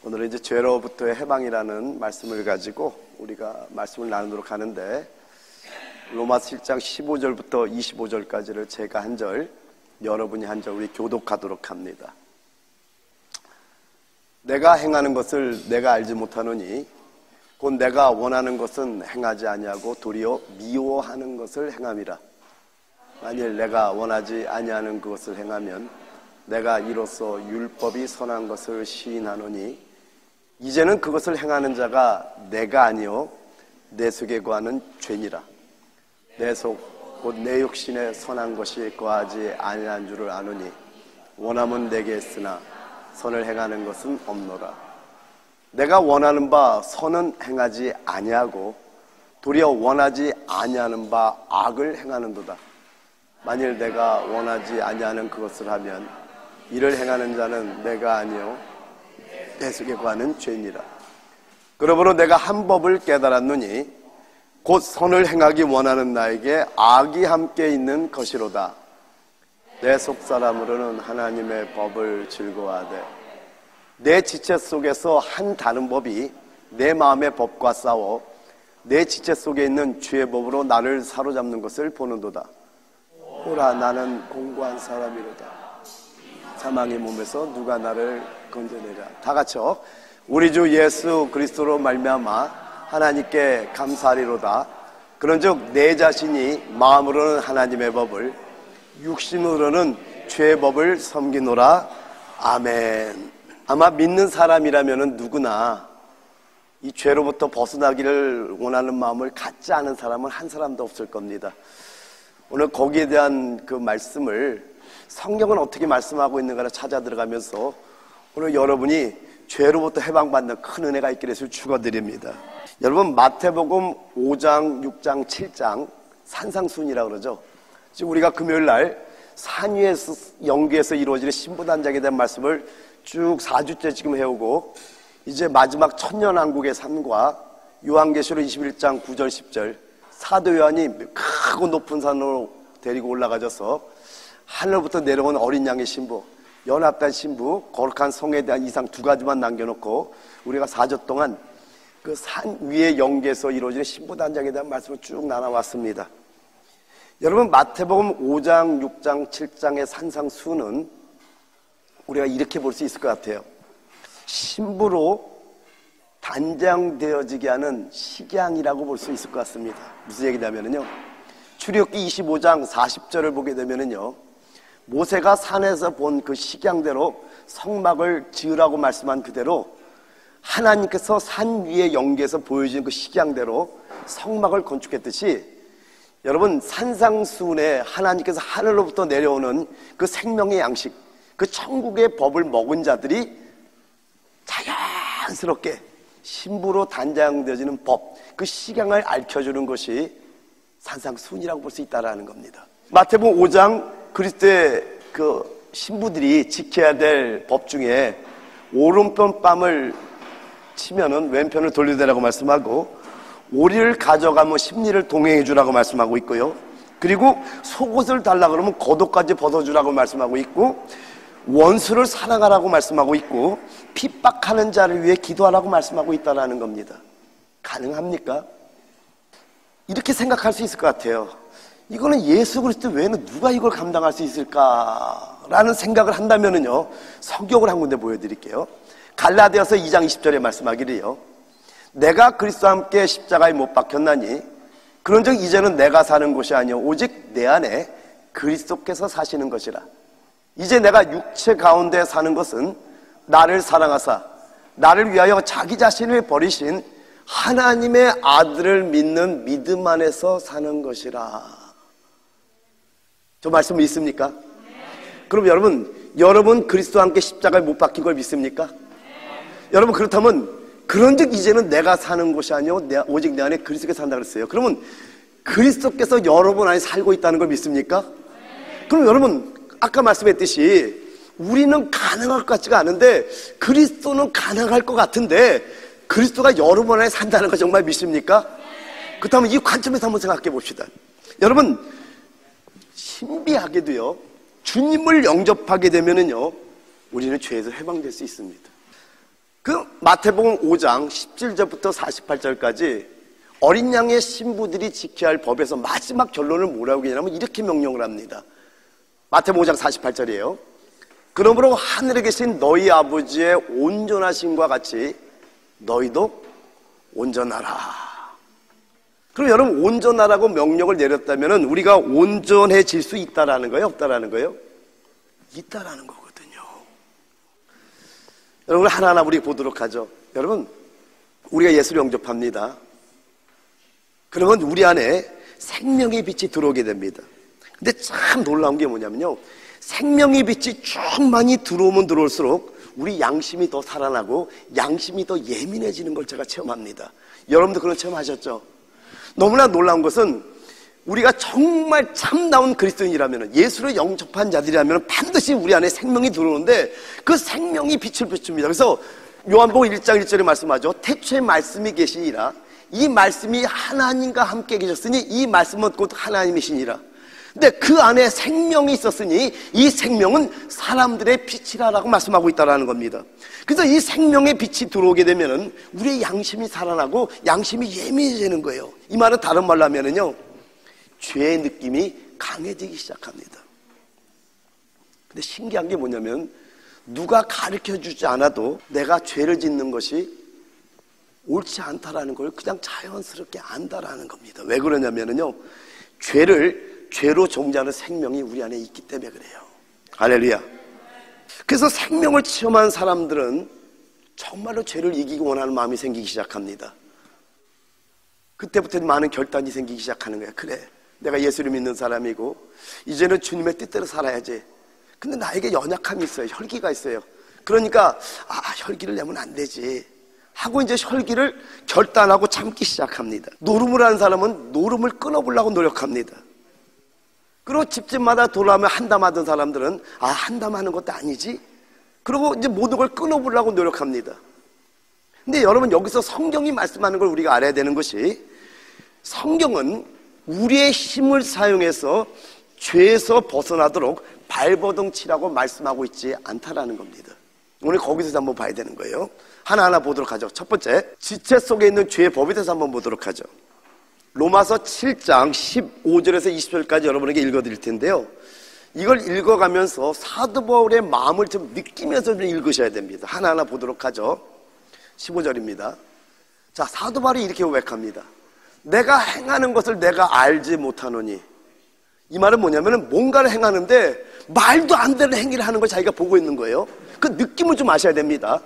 오늘은 이제 죄로부터의 해방이라는 말씀을 가지고 우리가 말씀을 나누도록 하는데, 로마서 7장 15절부터 25절까지를 제가 한 절, 여러분이 한 절 우리 교독하도록 합니다. 내가 행하는 것을 내가 알지 못하노니 곧 내가 원하는 것은 행하지 아니하고 도리어 미워하는 것을 행함이라. 만일 내가 원하지 아니하는 그것을 행하면 내가 이로써 율법이 선한 것을 시인하노니 이제는 그것을 행하는 자가 내가 아니요 내 속에 거하는 죄니라. 내 속 곧 내 육신에 선한 것이 거하지 아니한 줄을 아노니 원함은 내게 있으나 선을 행하는 것은 없노라. 내가 원하는 바 선은 행하지 아니하고 도리어 원하지 아니하는 바 악을 행하는도다. 만일 내가 원하지 아니하는 그것을 하면 이를 행하는 자는 내가 아니요 내 속에 거하는 죄니라. 그러므로 내가 한 법을 깨달았노니 곧 선을 행하기 원하는 나에게 악이 함께 있는 것이로다. 내 속사람으로는 하나님의 법을 즐거워하되 내 지체 속에서 한 다른 법이 내 마음의 법과 싸워 내 지체 속에 있는 죄의 법으로 나를 사로잡는 것을 보는도다. 오라, 나는 공고한 사람이로다. 사망의 몸에서 누가 나를 건져내랴. 다 같이요. 우리 주 예수 그리스도로 말미암아 하나님께 감사하리로다. 그런즉 내 자신이 마음으로는 하나님의 법을, 육신으로는 죄의 법을 섬기노라. 아멘. 아마 믿는 사람이라면 누구나 이 죄로부터 벗어나기를 원하는 마음을 갖지 않은 사람은 한 사람도 없을 겁니다. 오늘 거기에 대한 그 말씀을 성경은 어떻게 말씀하고 있는가를 찾아 들어가면서 오늘 여러분이 죄로부터 해방받는 큰 은혜가 있기를 해서 축원드립니다. 여러분, 마태복음 5장, 6장, 7장 산상순이라고 그러죠. 지금 우리가 금요일 날 산 위에서 영계에서 이루어지는 신부단장에 대한 말씀을 쭉 4주째 지금 해오고, 이제 마지막 천년왕국의 삶과 요한계시록 21장 9절 10절 사도 요한이 크고 높은 산으로 데리고 올라가져서 하늘부터 내려온 어린 양의 신부, 연합단 신부, 거룩한 성에 대한 이상 두 가지만 남겨놓고 우리가 4주 동안 그 산 위의 영계에서 이루어지는 신부단장에 대한 말씀을 쭉 나눠왔습니다. 여러분, 마태복음 5장, 6장, 7장의 산상수는 우리가 이렇게 볼 수 있을 것 같아요. 신부로 단장되어지게 하는 식양이라고 볼 수 있을 것 같습니다. 무슨 얘기냐면요, 출애굽기 25장 40절을 보게 되면요, 모세가 산에서 본 그 식양대로 성막을 지으라고 말씀한 그대로 하나님께서 산 위의 영계에서 보여주는 그 식양대로 성막을 건축했듯이, 여러분, 산상수훈에 하나님께서 하늘로부터 내려오는 그 생명의 양식, 그 천국의 법을 먹은 자들이 자연스럽게 신부로 단장되어지는 법, 그 식양을 알려주는 것이 산상수훈이라고 볼 수 있다는 겁니다. 마태복음 5장 그리스도의 그 신부들이 지켜야 될 법 중에 오른편 뺨을 치면은 왼편을 돌려대라고 말씀하고, 오리를 가져가면 십리를 동행해 주라고 말씀하고 있고요. 그리고 속옷을 달라 그러면 겉옷까지 벗어주라고 말씀하고 있고, 원수를 사랑하라고 말씀하고 있고, 핍박하는 자를 위해 기도하라고 말씀하고 있다는 겁니다. 가능합니까? 이렇게 생각할 수 있을 것 같아요. 이거는 예수 그리스도 외에는 누가 이걸 감당할 수 있을까라는 생각을 한다면은요, 성경을 한 군데 보여드릴게요. 갈라디아서 2장 20절에 말씀하기를요, 내가 그리스도와 함께 십자가에 못 박혔나니 그런즉 이제는 내가 사는 것이 아니요 오직 내 안에 그리스도께서 사시는 것이라. 이제 내가 육체 가운데 사는 것은 나를 사랑하사 나를 위하여 자기 자신을 버리신 하나님의 아들을 믿는 믿음 안에서 사는 것이라. 저 말씀 믿습니까? 그럼 여러분 그리스도와 함께 십자가에 못 박힌 걸 믿습니까? 여러분, 그렇다면 그런즉 이제는 내가 사는 것이 아니요 오직 내 안에 그리스도께서 산다 그랬어요. 그러면 그리스도께서 여러분 안에 살고 있다는 걸 믿습니까? 그럼 여러분, 아까 말씀했듯이 우리는 가능할 것 같지가 않은데 그리스도는 가능할 것 같은데 그리스도가 여러분 안에 산다는 거 정말 믿습니까? 그렇다면 이 관점에서 한번 생각해 봅시다. 여러분, 신비하게도요, 주님을 영접하게 되면은요, 우리는 죄에서 해방될 수 있습니다. 마태복음 5장 17절부터 48절까지 어린 양의 신부들이 지켜야 할 법에서 마지막 결론을 뭐라고 얘기하냐면 이렇게 명령을 합니다. 마태복음 5장 48절이에요. 그러므로 하늘에 계신 너희 아버지의 온전하심과 같이 너희도 온전하라. 그럼 여러분, 온전하라고 명령을 내렸다면 우리가 온전해질 수 있다라는 거예요? 없다라는 거예요? 있다라는 거거든요. 여러분, 하나하나 우리 보도록 하죠. 여러분, 우리가 예수를 영접합니다. 그러면 우리 안에 생명의 빛이 들어오게 됩니다. 근데 참 놀라운 게 뭐냐면요, 생명의 빛이 쭉 많이 들어오면 들어올수록 우리 양심이 더 살아나고 양심이 더 예민해지는 걸 제가 체험합니다. 여러분도 그런 체험하셨죠? 너무나 놀라운 것은 우리가 정말 참다운 그리스도인이라면, 예수를 영접한 자들이라면 반드시 우리 안에 생명이 들어오는데 그 생명이 빛을 비춥니다. 그래서 요한복음 1장 1절에 말씀하죠. 태초에 말씀이 계시니라. 이 말씀이 하나님과 함께 계셨으니 이 말씀은 곧 하나님이시니라. 근데 그 안에 생명이 있었으니 이 생명은 사람들의 빛이라라고 말씀하고 있다는 겁니다. 그래서 이 생명의 빛이 들어오게 되면은 우리의 양심이 살아나고 양심이 예민해지는 거예요. 이 말은 다른 말로 하면은요, 죄의 느낌이 강해지기 시작합니다. 근데 신기한 게 뭐냐면, 누가 가르쳐 주지 않아도 내가 죄를 짓는 것이 옳지 않다라는 걸 그냥 자연스럽게 안다라는 겁니다. 왜 그러냐면은요, 죄로 종자하는 생명이 우리 안에 있기 때문에 그래요. 할렐루야. 그래서 생명을 체험한 사람들은 정말로 죄를 이기기 원하는 마음이 생기기 시작합니다. 그때부터 많은 결단이 생기기 시작하는 거예요. 그래, 내가 예수를 믿는 사람이고 이제는 주님의 뜻대로 살아야지. 근데 나에게 연약함이 있어요. 혈기가 있어요. 그러니까 혈기를 내면 안 되지 하고 이제 혈기를 결단하고 참기 시작합니다. 노름을 하는 사람은 노름을 끊어보려고 노력합니다. 그리고 집집마다 돌아오면 한담하던 사람들은 한담하는 것도 아니지? 그리고 이제 모든 걸 끊어보려고 노력합니다. 근데 여러분, 여기서 성경이 말씀하는 걸 우리가 알아야 되는 것이, 성경은 우리의 힘을 사용해서 죄에서 벗어나도록 발버둥 치라고 말씀하고 있지 않다라는 겁니다. 오늘 거기서 한번 봐야 되는 거예요. 하나하나 보도록 하죠. 첫 번째, 지체 속에 있는 죄의 법에 대해서 한번 보도록 하죠. 로마서 7장 15절에서 20절까지 여러분에게 읽어드릴 텐데요, 이걸 읽어가면서 사도 바울의 마음을 좀 느끼면서 좀 읽으셔야 됩니다. 하나하나 보도록 하죠. 15절입니다. 자, 사도 바울이 이렇게 고백합니다. 내가 행하는 것을 내가 알지 못하노니. 이 말은 뭐냐면 뭔가를 행하는데 말도 안 되는 행위를 하는 걸 자기가 보고 있는 거예요. 그 느낌을 좀 아셔야 됩니다.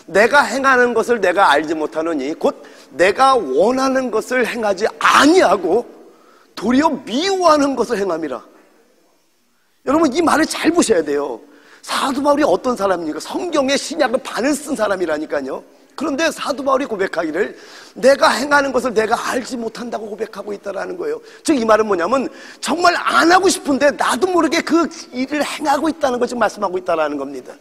내가 행하는 것을 내가 알지 못하노니 곧 내가 원하는 것을 행하지 아니하고 도리어 미워하는 것을 행함이라. 여러분, 이 말을 잘 보셔야 돼요. 사도 바울이 어떤 사람입니까? 성경의 신약을 반을 쓴 사람이라니까요. 그런데 사도 바울이 고백하기를 내가 행하는 것을 내가 알지 못한다고 고백하고 있다는 거예요. 즉 이 말은 뭐냐면 정말 안 하고 싶은데 나도 모르게 그 일을 행하고 있다는 것을 말씀하고 있다는 겁니다.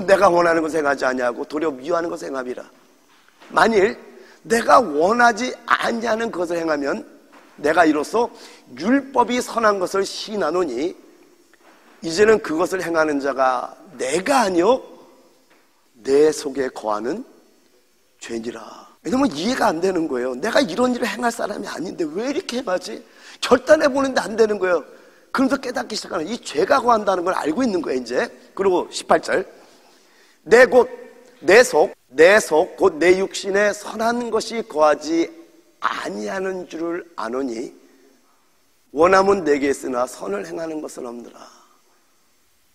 내가 원하는 것을 행하지 아니하고 도리어 미워하는 것을 행함이라. 만일 내가 원하지 아니하는 것을 행하면 내가 이로써 율법이 선한 것을 시인하노니 이제는 그것을 행하는 자가 내가 아니요 내 속에 거하는 죄니라. 왜냐면 이해가 안 되는 거예요. 내가 이런 일을 행할 사람이 아닌데 왜 이렇게 행하지? 결단해보는데 안 되는 거예요. 그러면서 깨닫기 시작하는, 이 죄가 거한다는 걸 알고 있는 거예요 이제. 그리고 18절, 내 속 곧 내 육신에 선한 것이 거하지 아니하는 줄을 아노니 원함은 내게 있으나 선을 행하는 것은 없느라.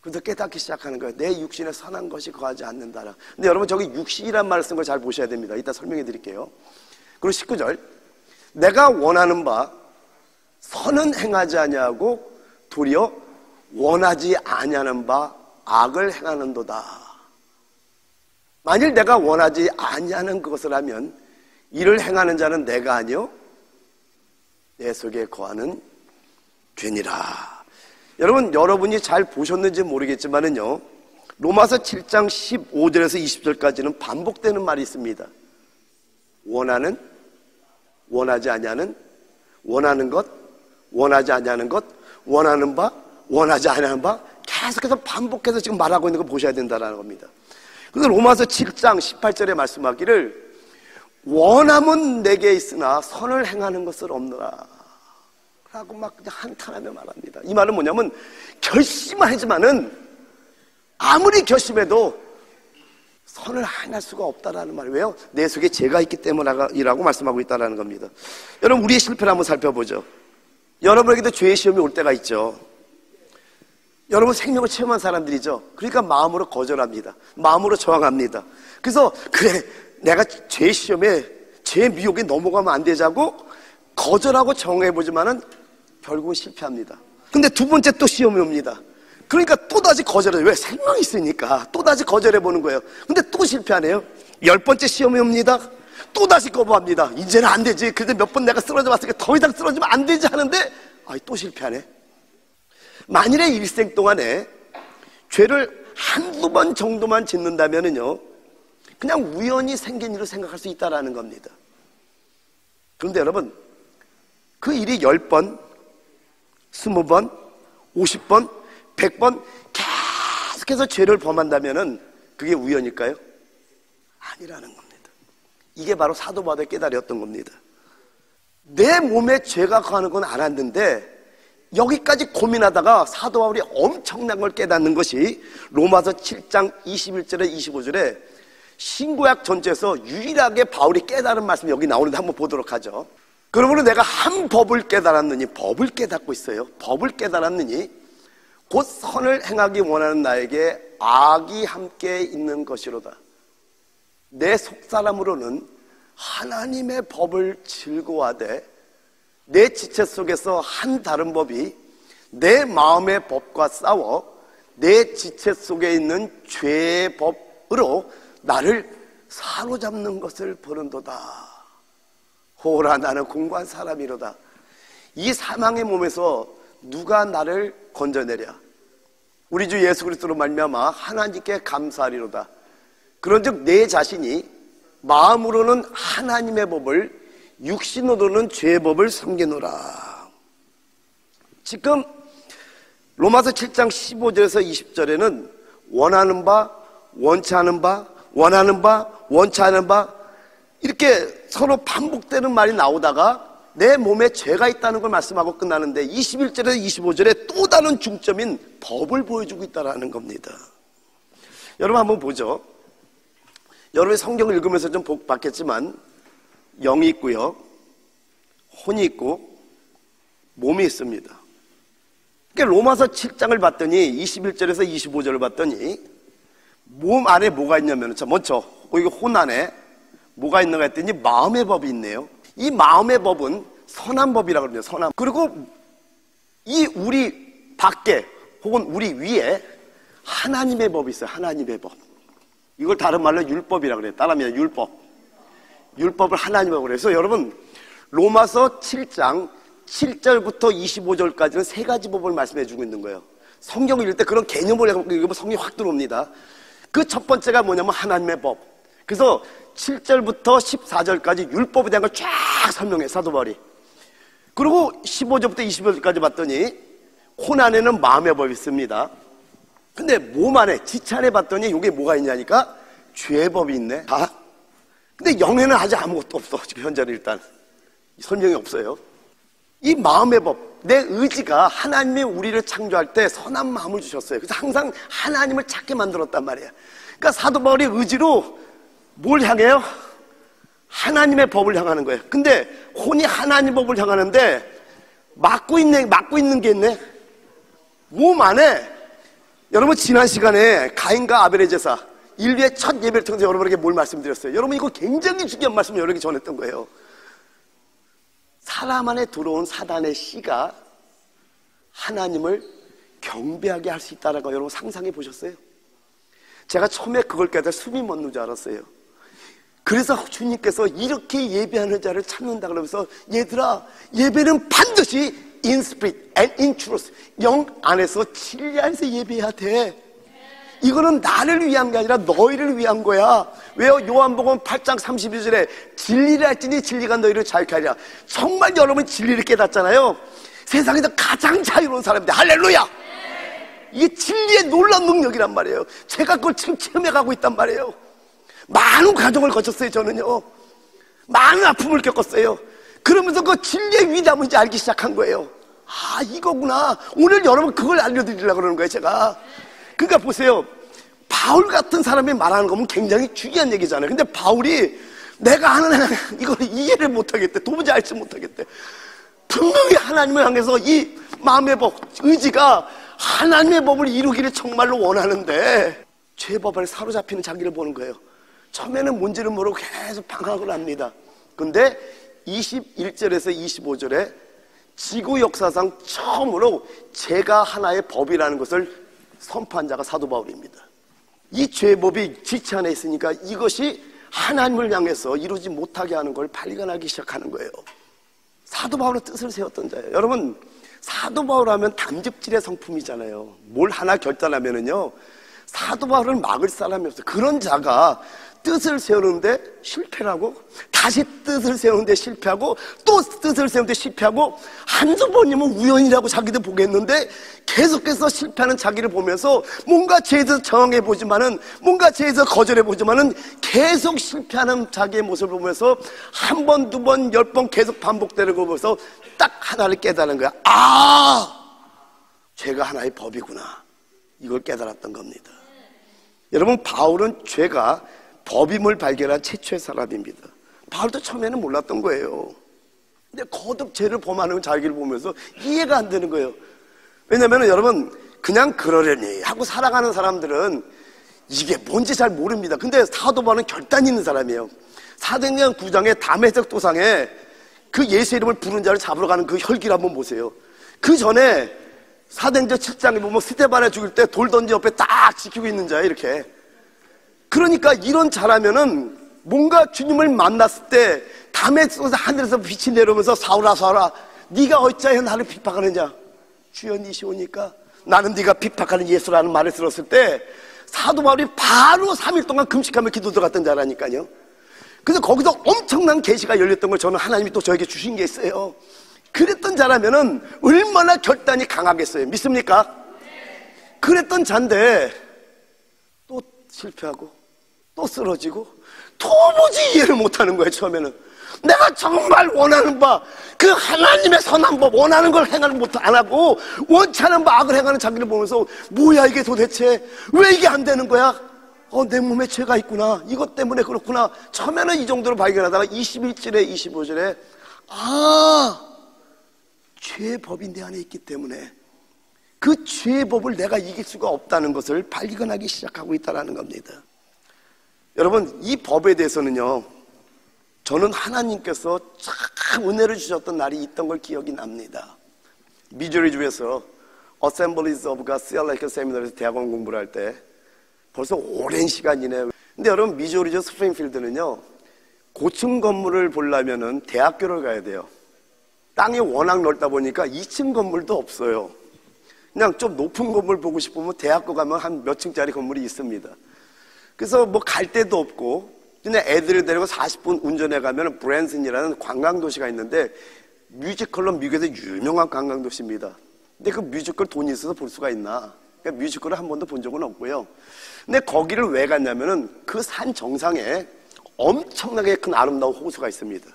그래서 깨닫기 시작하는 거예요. 내 육신에 선한 것이 거하지 않는다라. 근데 여러분, 저기 육신이란 말을 쓴 걸 잘 보셔야 됩니다. 이따 설명해 드릴게요. 그리고 19절, 내가 원하는 바 선은 행하지 아니하고 도리어 원하지 아니하는 바 악을 행하는도다. 만일 내가 원하지 아니하는 그것을 하면 이를 행하는 자는 내가 아니요 내 속에 거하는 죄니라. 여러분, 여러분이 잘 보셨는지 모르겠지만은요, 로마서 7장 15절에서 20절까지는 반복되는 말이 있습니다. 원하는, 원하지 아니하는, 원하는 것, 원하지 아니하는 것, 원하는 바, 원하지 아니하는 바, 계속해서 반복해서 지금 말하고 있는 거 보셔야 된다는 겁니다. 그래서 로마서 7장 18절에 말씀하기를 원함은 내게 있으나 선을 행하는 것은 없노라 라고 막 그냥 한탄하며 말합니다. 이 말은 뭐냐면 결심만 하지만은 아무리 결심해도 선을 행할 수가 없다라는 말이에요. 왜요? 내 속에 죄가 있기 때문이라고 말씀하고 있다는 겁니다. 여러분, 우리의 실패를 한번 살펴보죠. 여러분에게도 죄의 시험이 올 때가 있죠. 여러분 생명을 체험한 사람들이죠. 그러니까 마음으로 거절합니다. 마음으로 저항합니다. 그래서 그래, 내가 죄의 시험에 죄의 미혹에 넘어가면 안 되자고 거절하고 정해보지만은 결국은 실패합니다. 근데 두 번째 또 시험이 옵니다. 그러니까 또다시 거절해요. 왜? 생명이 있으니까 또다시 거절해보는 거예요. 근데 또 실패하네요. 10번째 시험이 옵니다. 또다시 거부합니다. 이제는 안 되지. 그래도 몇 번 내가 쓰러져 봤으니까 더 이상 쓰러지면 안 되지 하는데 또 실패하네. 만일에 일생 동안에 죄를 한두 번 정도만 짓는다면은요, 그냥 우연히 생긴 일로 생각할 수 있다라는 겁니다. 그런데 여러분, 그 일이 10번, 20번, 50번, 100번 계속해서 죄를 범한다면은 그게 우연일까요? 아니라는 겁니다. 이게 바로 사도 바울의 깨달이었던 겁니다. 내 몸에 죄가 가는 건 알았는데 여기까지 고민하다가 사도 바울이 엄청난 걸 깨닫는 것이 로마서 7장 21절에 25절에 신구약 전체에서 유일하게 바울이 깨달은 말씀이 여기 나오는데 한번 보도록 하죠. 그러므로 내가 한 법을 깨달았느니, 법을 깨닫고 있어요. 법을 깨달았느니 곧 선을 행하기 원하는 나에게 악이 함께 있는 것이로다. 내 속사람으로는 하나님의 법을 즐거워하되 내 지체 속에서 한 다른 법이 내 마음의 법과 싸워 내 지체 속에 있는 죄의 법으로 나를 사로잡는 것을 보는도다. 호라, 나는 공고한 사람이로다. 이 사망의 몸에서 누가 나를 건져내랴. 우리 주 예수 그리스도로 말미암아 하나님께 감사하리로다. 그런즉 내 자신이 마음으로는 하나님의 법을, 육신으로는 죄의 법을 섬기노라. 지금 로마서 7장 15절에서 20절에는 원하는 바, 원치 않은 바, 원하는 바, 원치 않은 바, 이렇게 서로 반복되는 말이 나오다가 내 몸에 죄가 있다는 걸 말씀하고 끝나는데 21절에서 25절에 또 다른 중점인 법을 보여주고 있다는 겁니다. 여러분 한번 보죠. 여러분이 성경을 읽으면서 좀 복 받겠지만 영이 있고요, 혼이 있고 몸이 있습니다. 그러니까 로마서 7장을 봤더니 21절에서 25절을 봤더니 몸 안에 뭐가 있냐면, 자 먼저 여기 혼 안에 뭐가 있는가 했더니 마음의 법이 있네요. 이 마음의 법은 선한 법이라고 그러죠. 선한. 그리고 이 우리 밖에 혹은 우리 위에 하나님의 법이 있어요. 하나님의 법. 이걸 다른 말로 율법이라고 그래요. 따라하면 율법. 율법을 하나님이라고 그래요. 그래서 여러분 로마서 7장 7절부터 25절까지는 세 가지 법을 말씀해 주고 있는 거예요. 성경을 읽을 때 그런 개념을 읽으면 성경이 확 들어옵니다. 그 첫 번째가 뭐냐면 하나님의 법. 그래서 7절부터 14절까지 율법에 대한 걸 쫙 설명해, 사도 바울이. 그리고 15절부터 25절까지 봤더니 혼 안에는 마음의 법이 있습니다. 근데 몸 안에, 지체 안에 봤더니 이게 뭐가 있냐니까 죄의 법이 있네. 다. 근데 영에는 아직 아무것도 없어. 지금 현재는 일단 설명이 없어요. 이 마음의 법, 내 의지가 하나님이 우리를 창조할 때 선한 마음을 주셨어요. 그래서 항상 하나님을 찾게 만들었단 말이에요. 그러니까 사도 바울의 의지로 뭘 향해요? 하나님의 법을 향하는 거예요. 근데 혼이 하나님 법을 향하는데 막고 있는 게 있네. 몸 안에. 여러분 지난 시간에 가인과 아벨의 제사, 인류의 첫 예배를 통해서 여러분에게 뭘 말씀드렸어요? 여러분 이거 굉장히 중요한 말씀을 여러분에게 전했던 거예요. 사람 안에 들어온 사단의 씨가 하나님을 경배하게 할 수 있다는 거 여러분 상상해 보셨어요? 제가 처음에 그걸 깨달아 숨이 멎는 줄 알았어요. 그래서 주님께서 이렇게 예배하는 자를 찾는다 그러면서 얘들아, 예배는 반드시 in spirit and in truth, 영 안에서 진리 안에서 예배해야 돼. 이거는 나를 위한 게 아니라 너희를 위한 거야. 왜요? 요한복음 8장 32절에 진리를 알지니 진리가 너희를 자유케 하리라. 정말 여러분 진리를 깨닫잖아요. 세상에서 가장 자유로운 사람인데 할렐루야. 이게 진리의 놀라운 능력이란 말이에요. 제가 그걸 지금 체험해가고 있단 말이에요. 많은 과정을 거쳤어요. 저는요, 많은 아픔을 겪었어요. 그러면서 그 진리의 위대함을 이제 알기 시작한 거예요. 아, 이거구나. 오늘 여러분 그걸 알려드리려고 그러는 거예요, 제가. 그러니까 보세요, 바울 같은 사람이 말하는 거면 굉장히 중요한 얘기잖아요. 근데 바울이 내가 하는 이걸 이해를 못하겠대. 도무지 알지 못하겠대. 분명히 하나님을 향해서 이 마음의 법, 의지가 하나님의 법을 이루기를 정말로 원하는데 죄법에 사로잡히는 자기를 보는 거예요. 처음에는 뭔지를 모르고 계속 방황을 합니다. 근데 21절에서 25절에 지구 역사상 처음으로 죄가 하나의 법이라는 것을 선포한 자가 사도 바울입니다. 이 죄법이 지체 안에 있으니까 이것이 하나님을 향해서 이루지 못하게 하는 걸 발견하기 시작하는 거예요. 사도 바울은 뜻을 세웠던 자예요. 여러분, 사도 바울 하면 담즙질의 성품이잖아요. 뭘 하나 결단하면은요, 사도 바울을 막을 사람이 없어요. 그런 자가 뜻을 세우는데 실패를 하고, 다시 뜻을 세우는데 실패하고, 또 뜻을 세우는데 실패하고, 한두 번이면 우연이라고 자기도 보겠는데 계속해서 실패하는 자기를 보면서 뭔가 죄에서 저항해보지만은, 뭔가 죄에서 거절해보지만은 계속 실패하는 자기의 모습을 보면서 한 번, 두 번, 10번 계속 반복되는 거 보면서 딱 하나를 깨달은 거야. 아! 죄가 하나의 법이구나. 이걸 깨달았던 겁니다. 여러분, 바울은 죄가 법임을 발견한 최초의 사람입니다. 바울도 처음에는 몰랐던 거예요. 근데 거듭 죄를 범하는 자기를 보면서 이해가 안 되는 거예요. 왜냐면 여러분, 그냥 그러려니 하고 살아가는 사람들은 이게 뭔지 잘 모릅니다. 근데 사도 바울은 결단이 있는 사람이에요. 사도행전 9장에 다메섹 도상에 그 예수 이름을 부른 자를 잡으러 가는 그 혈기를 한번 보세요. 그 전에 사도행전 7장에 보면 스데반에 죽일 때 돌 던지 옆에 딱 지키고 있는 자예요, 이렇게. 그러니까 이런 자라면은 뭔가 주님을 만났을 때 다메섹에서 하늘에서 빛이 내려오면서 사울아 사울아 네가 어찌하여 나를 비판하느냐, 주여 니시오니까 나는 네가 비판하는 예수라는 말을 들었을 때 사도 바울이 바로 3일 동안 금식하며 기도 들어갔던 자라니까요. 그래서 거기서 엄청난 계시가 열렸던 걸 저는 하나님이 또 저에게 주신 게 있어요. 그랬던 자라면은 얼마나 결단이 강하겠어요. 믿습니까? 그랬던 자인데 또 실패하고 또 쓰러지고 도무지 이해를 못하는 거예요. 처음에는 내가 정말 원하는 바, 그 하나님의 선한 법, 원하는 걸 행하는 못 안 하고 원치 않은 바 악을 행하는 자기를 보면서 뭐야 이게 도대체 왜 이게 안 되는 거야? 내 몸에 죄가 있구나, 이것 때문에 그렇구나. 처음에는 이 정도로 발견하다가 21절에 25절에 죄의 법이 내 안에 있기 때문에 그 죄의 법을 내가 이길 수가 없다는 것을 발견하기 시작하고 있다는 겁니다. 여러분, 이 법에 대해서는요, 저는 하나님께서 참 은혜를 주셨던 날이 있던 걸 기억이 납니다. 미주리주에서 Assemblies of God Theological Seminary에서 대학원 공부를 할 때 벌써 오랜 시간이네요. 근데 여러분, 미주리주 스프링필드는요, 고층 건물을 보려면은 대학교를 가야 돼요. 땅이 워낙 넓다 보니까 2층 건물도 없어요. 그냥 좀 높은 건물 보고 싶으면 대학교 가면 한 몇 층짜리 건물이 있습니다. 그래서 뭐 갈 데도 없고, 그냥 애들을 데리고 40분 운전해 가면 브랜슨이라는 관광도시가 있는데 뮤지컬로 미국에서 유명한 관광도시입니다. 근데 그 뮤지컬 돈이 있어서 볼 수가 있나? 그러니까 뮤지컬을 한 번도 본 적은 없고요. 근데 거기를 왜 갔냐면은 그 산 정상에 엄청나게 큰 아름다운 호수가 있습니다.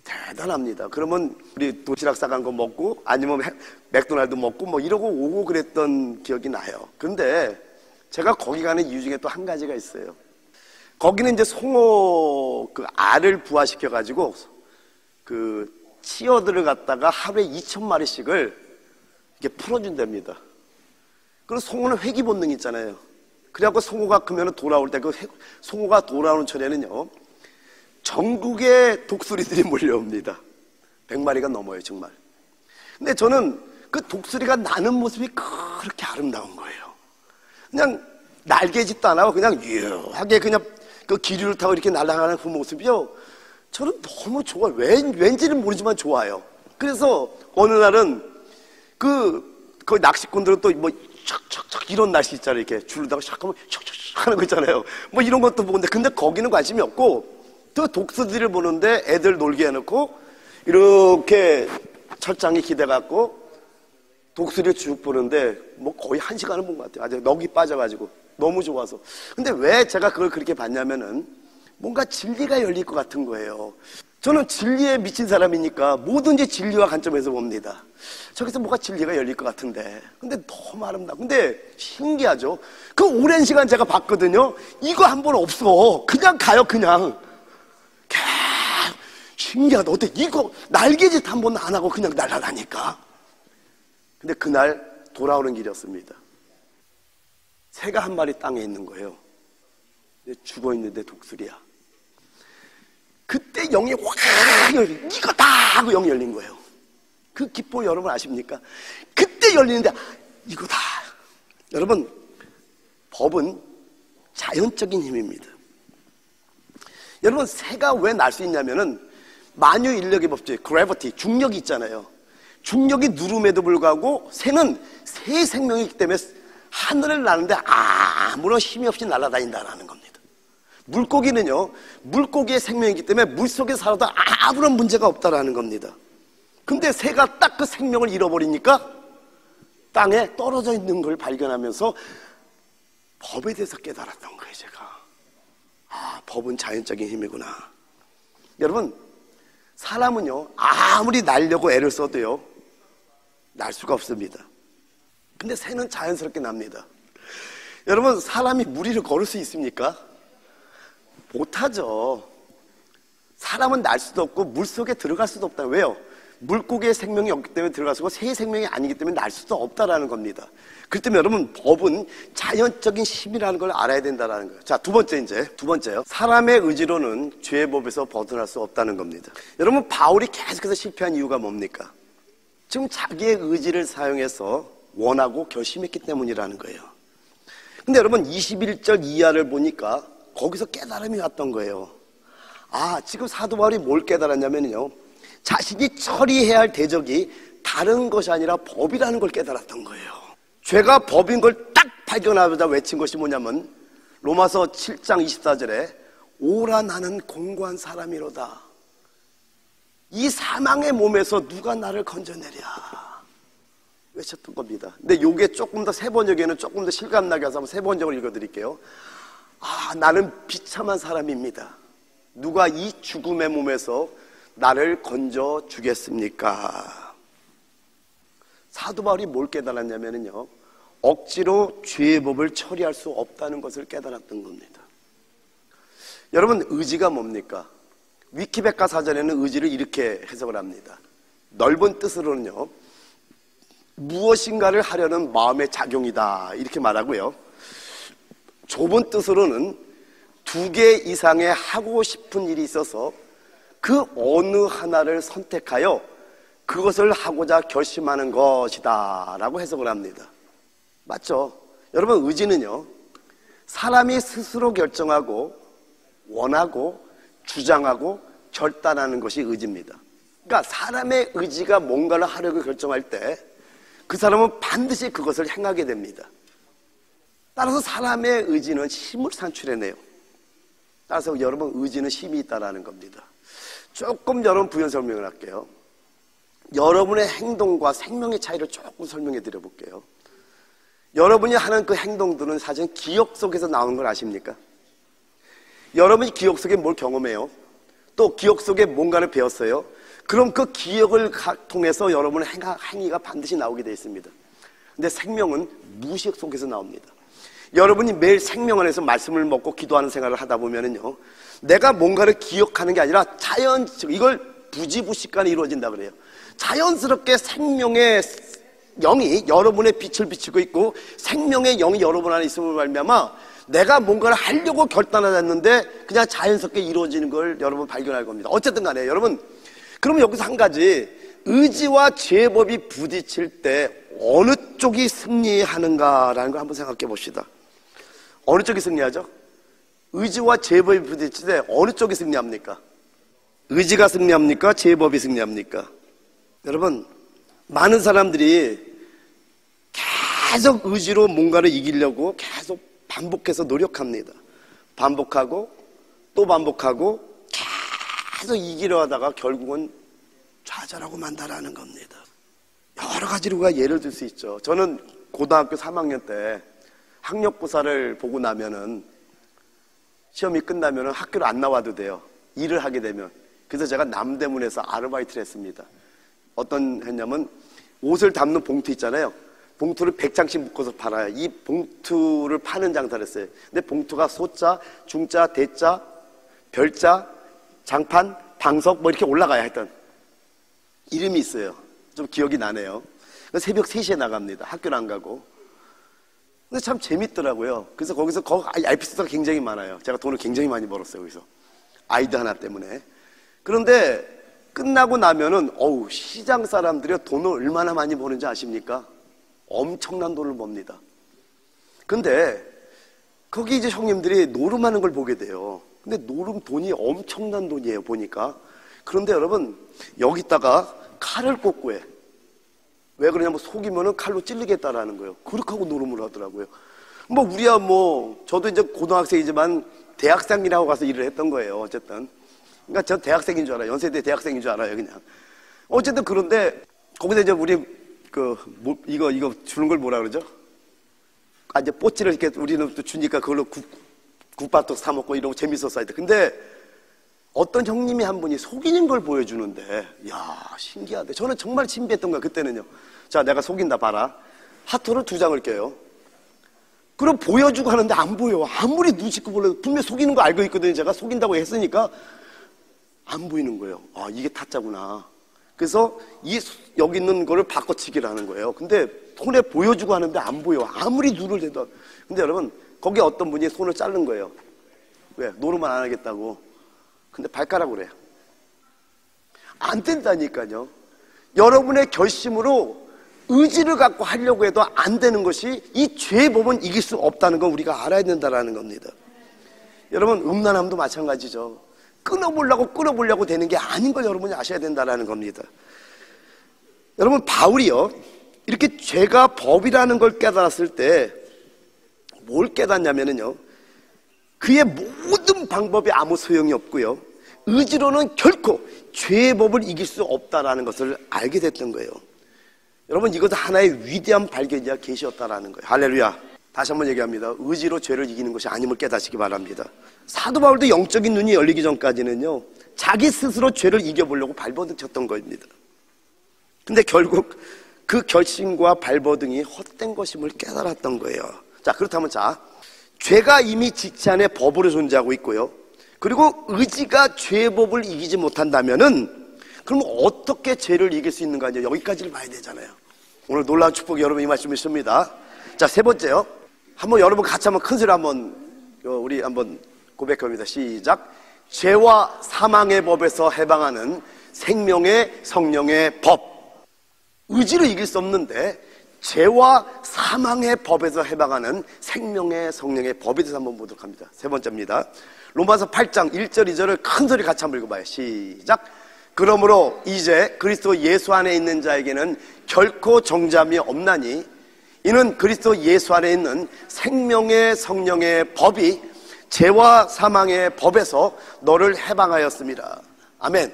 대단합니다. 그러면 우리 도시락 싸간 거 먹고 아니면 맥도날드 먹고 뭐 이러고 오고 그랬던 기억이 나요. 근데 제가 거기 가는 이유 중에 또 한 가지가 있어요. 거기는 이제 송어 그 알을 부화시켜가지고 그 치어들을 갖다가 하루에 2,000마리씩을 이렇게 풀어준답니다. 그리고 송어는 회귀 본능 있잖아요. 그래갖고 송어가 크면 돌아올 때 그 송어가 돌아오는 철에는요, 전국의 독수리들이 몰려옵니다. 100마리가 넘어요, 정말. 근데 저는 그 독수리가 나는 모습이 그렇게 아름다운 거예요. 그냥 날개짓도 안 하고 그냥 유하게 그냥 그 기류를 타고 이렇게 날아가는 그 모습이요, 저는 너무 좋아요. 왠지는 모르지만 좋아요. 그래서 어느 날은 그 낚시꾼들은 또 뭐 척척척 이런 날씨 있잖아요. 이렇게 줄다가 샥 하면 척척척 하는 거 있잖아요. 뭐 이런 것도 보는데, 근데 거기는 관심이 없고 또 독수리를 보는데 애들 놀게 해놓고 이렇게 철장에 기대갖고 독수리를 쭉 보는데 뭐 거의 1시간을 본 것 같아요. 아주 넋이 빠져가지고 너무 좋아서. 근데 왜 제가 그걸 그렇게 봤냐면은 뭔가 진리가 열릴 것 같은 거예요. 저는 진리에 미친 사람이니까 뭐든지 진리와 관점에서 봅니다. 저기서 뭐가 진리가 열릴 것 같은데, 근데 너무 아름다워. 근데 신기하죠. 그 오랜 시간 제가 봤거든요. 이거 한 번 없어. 그냥 가요. 그냥 신기하다. 어때? 이거 날개짓 한 번 안 하고 그냥 날아가니까. 근데 그날 돌아오는 길이었습니다. 새가 한 마리 땅에 있는 거예요. 죽어있는데 독수리야. 그때 영이 확 열린, 이거다 하고 영이 열린 거예요. 그 기쁨 여러분 아십니까? 그때 열리는데 이거다. 여러분, 법은 자연적인 힘입니다. 여러분, 새가 왜 날 수 있냐면은 만유인력의 법칙, 그래비티, 중력이 있잖아요. 중력이 누름에도 불구하고 새는 새 생명이기 때문에 하늘을 나는데 아무런 힘이 없이 날아다닌다는 겁니다. 물고기는요, 물고기의 생명이기 때문에 물속에 살아도 아무런 문제가 없다라는 겁니다. 근데 새가 딱 그 생명을 잃어버리니까 땅에 떨어져 있는 걸 발견하면서 법에 대해서 깨달았던 거예요, 제가. 법은 자연적인 힘이구나. 여러분, 사람은요, 아무리 날려고 애를 써도요, 날 수가 없습니다. 근데 새는 자연스럽게 납니다. 여러분, 사람이 물 위를 걸을 수 있습니까? 못하죠. 사람은 날 수도 없고 물속에 들어갈 수도 없다. 왜요? 물고기의 생명이 없기 때문에 들어갈 수고 새의 생명이 아니기 때문에 날 수도 없다라는 겁니다. 그렇기 때문에 여러분, 법은 자연적인 힘이라는 걸 알아야 된다는 거예요. 자, 두 번째요. 사람의 의지로는 죄의 법에서 벗어날 수 없다는 겁니다. 여러분, 바울이 계속해서 실패한 이유가 뭡니까? 지금 자기의 의지를 사용해서 원하고 결심했기 때문이라는 거예요. 근데 여러분, 21절 이하를 보니까 거기서 깨달음이 왔던 거예요. 지금 사도 바울이 뭘 깨달았냐면요, 자신이 처리해야 할 대적이 다른 것이 아니라 법이라는 걸 깨달았던 거예요. 죄가 법인 걸 딱 발견하자 외친 것이 뭐냐면 로마서 7장 24절에 오라 나는 공고한 사람이로다. 이 사망의 몸에서 누가 나를 건져내랴 외쳤던 겁니다. 근데 요게 조금 더 세 번역에는 조금 더 실감나게 해서 한번 세 번역을 읽어드릴게요. 나는 비참한 사람입니다. 누가 이 죽음의 몸에서 나를 건져 주겠습니까? 사도 바울이 뭘 깨달았냐면요, 억지로 죄의 법을 처리할 수 없다는 것을 깨달았던 겁니다. 여러분, 의지가 뭡니까? 위키백과 사전에는 의지를 이렇게 해석을 합니다. 넓은 뜻으로는요, 무엇인가를 하려는 마음의 작용이다 이렇게 말하고요, 좁은 뜻으로는 2개 이상의 하고 싶은 일이 있어서 그 어느 하나를 선택하여 그것을 하고자 결심하는 것이다 라고 해석을 합니다. 맞죠? 여러분, 의지는요, 사람이 스스로 결정하고 원하고 주장하고 결단하는 것이 의지입니다. 그러니까 사람의 의지가 뭔가를 하려고 결정할 때 그 사람은 반드시 그것을 행하게 됩니다. 따라서 사람의 의지는 힘을 산출해내요. 따라서 여러분, 의지는 힘이 있다는 겁니다. 조금 여러분 부연 설명을 할게요. 여러분의 행동과 생명의 차이를 조금 설명해 드려 볼게요. 여러분이 하는 그 행동들은 사실 기억 속에서 나오는 걸 아십니까? 여러분이 기억 속에 뭘 경험해요? 또 기억 속에 뭔가를 배웠어요? 그럼 그 기억을 통해서 여러분의 행위가 반드시 나오게 되어 있습니다. 근데 생명은 무의식 속에서 나옵니다. 여러분이 매일 생명 안에서 말씀을 먹고 기도하는 생활을 하다 보면은요, 내가 뭔가를 기억하는 게 아니라 이걸 부지부식간에 이루어진다 그래요. 자연스럽게 생명의 영이 여러분의 빛을 비추고 있고 생명의 영이 여러분 안에 있음을 말미암아 내가 뭔가를 하려고 결단하였는데 그냥 자연스럽게 이루어지는 걸 여러분 발견할 겁니다. 어쨌든 간에 여러분, 그러면 여기서 한 가지, 의지와 죄법이 부딪힐 때 어느 쪽이 승리하는가라는 걸 한번 생각해 봅시다. 어느 쪽이 승리하죠? 의지와 죄법이 부딪힐 때 어느 쪽이 승리합니까? 의지가 승리합니까? 죄법이 승리합니까? 여러분, 많은 사람들이 계속 의지로 뭔가를 이기려고 계속 반복해서 노력합니다. 반복하고 또 반복하고 계속 이기려 하다가 결국은 좌절하고 만다라는 겁니다. 여러 가지로 우리가 예를 들 수 있죠. 저는 고등학교 3학년 때 학력고사를 보고 나면은 시험이 끝나면은 학교를 안 나와도 돼요. 일을 하게 되면. 그래서 제가 남대문에서 아르바이트를 했습니다. 어떤 했냐면 옷을 담는 봉투 있잖아요. 봉투를 100장씩 묶어서 팔아요. 이 봉투를 파는 장사를 했어요. 근데 봉투가 소자, 중자, 대자, 별자, 장판, 방석 뭐 이렇게 올라가야 했던 이름이 있어요. 좀 기억이 나네요. 새벽 3시에 나갑니다. 학교를 안 가고. 근데 참 재밌더라고요. 그래서 거기서 에피소드가 굉장히 많아요. 제가 돈을 굉장히 많이 벌었어요. 거기서 아이들 하나 때문에. 그런데 끝나고 나면은 시장 사람들이 돈을 얼마나 많이 버는지 아십니까? 엄청난 돈을 법니다. 근데 거기 이제 형님들이 노름하는 걸 보게 돼요. 근데 노름 돈이 엄청난 돈이에요, 보니까. 그런데 여러분, 여기다가 칼을 꽂고 해. 왜 그러냐면 속이면은 칼로 찔리겠다라는 거예요. 그렇게 하고 노름을 하더라고요. 저도 이제 고등학생이지만 대학생이라고 가서 일을 했던 거예요, 어쨌든. 그러니까 전 대학생인 줄 알아요. 연세대 대학생인 줄 알아요, 그냥. 어쨌든 그런데, 거기서 이제 우리, 이거 주는 걸 뭐라 그러죠? 이제 뽀찌를 이렇게 우리는 또 주니까 그걸로 국밥도 사먹고 이러고 재밌었어야 돼. 근데 어떤 형님이 한 분이 속이는 걸 보여주는데, 신기하대. 저는 정말 신비했던 거야, 그때는요. 자, 내가 속인다, 봐라. 하트를 2장을 껴요. 그럼 보여주고 하는데 안 보여. 아무리 눈치껏 보려도 분명히 속이는 거 알고 있거든요. 제가 속인다고 했으니까 안 보이는 거예요. 이게 타짜구나. 그래서 여기 있는 거를 바꿔치기를 하는 거예요. 근데 손에 보여주고 하는데 안 보여. 아무리 눈을 대도. 근데 여러분, 거기 어떤 분이 손을 자른 거예요. 왜? 노름만 안 하겠다고. 근데 발가락으로 해요. 안 된다니까요. 여러분의 결심으로 의지를 갖고 하려고 해도 안 되는 것이 이 죄의 법은 이길 수 없다는 건 우리가 알아야 된다는 겁니다. 여러분, 음란함도 마찬가지죠. 끊어보려고 되는 게 아닌 걸 여러분이 아셔야 된다는 겁니다. 여러분, 바울이요, 이렇게 죄가 법이라는 걸 깨달았을 때 뭘 깨닫냐면요, 그의 모든 방법이 아무 소용이 없고요, 의지로는 결코 죄의 법을 이길 수 없다는 것을 알게 됐던 거예요. 여러분, 이것은 하나의 위대한 발견이야 계시였다라는 거예요. 할렐루야. 다시 한번 얘기합니다. 의지로 죄를 이기는 것이 아님을 깨닫시기 바랍니다. 사도 바울도 영적인 눈이 열리기 전까지는요, 자기 스스로 죄를 이겨보려고 발버둥쳤던 겁니다. 근데 결국 그 결심과 발버둥이 헛된 것임을 깨달았던 거예요. 자, 그렇다면 죄가 이미 직체 안에 법으로 존재하고 있고요, 그리고 의지가 죄의 법을 이기지 못한다면은 그럼 어떻게 죄를 이길 수 있는가, 이제 여기까지를 봐야 되잖아요. 오늘 놀라운 축복이 여러분 이 말씀을 있습니다. 자, 3번째요. 한번 여러분 같이 한번 큰 소리 우리 한번 고백합니다. 시작. 죄와 사망의 법에서 해방하는 생명의 성령의 법. 의지로 이길 수 없는데 죄와 사망의 법에서 해방하는 생명의 성령의 법에 대해서 한번 보도록 합니다. 3번째입니다. 로마서 8장 1절 2절을 큰 소리 같이 한번 읽어봐요. 시작. 그러므로 이제 그리스도 예수 안에 있는 자에게는 결코 정죄함이 없나니 이는 그리스도 예수 안에 있는 생명의 성령의 법이 죄와 사망의 법에서 너를 해방하였습니다. 아멘.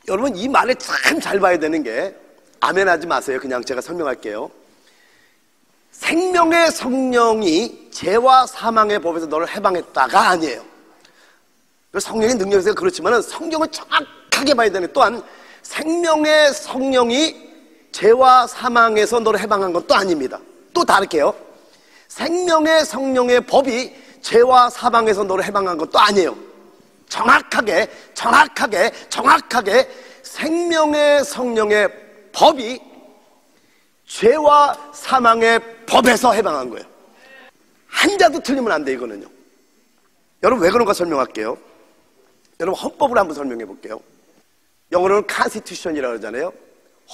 여러분, 이 말을 참 잘 봐야 되는 게, 아멘 하지 마세요. 그냥 제가 설명할게요. 생명의 성령이 죄와 사망의 법에서 너를 해방했다가 아니에요. 성령의 능력에서 그렇지만 성경을 정확하게 봐야 되는, 또한 생명의 성령이 죄와 사망에서 너를 해방한 건 또 아닙니다. 또 다를게요. 생명의 성령의 법이 죄와 사망에서 너를 해방한 건 또 아니에요. 정확하게 생명의 성령의 법이 죄와 사망의 법에서 해방한 거예요. 한자도 틀리면 안 돼, 이거는요. 여러분, 왜 그런가 설명할게요. 여러분, 헌법을 한번 설명해 볼게요. 영어로는 Constitution이라고 그러잖아요.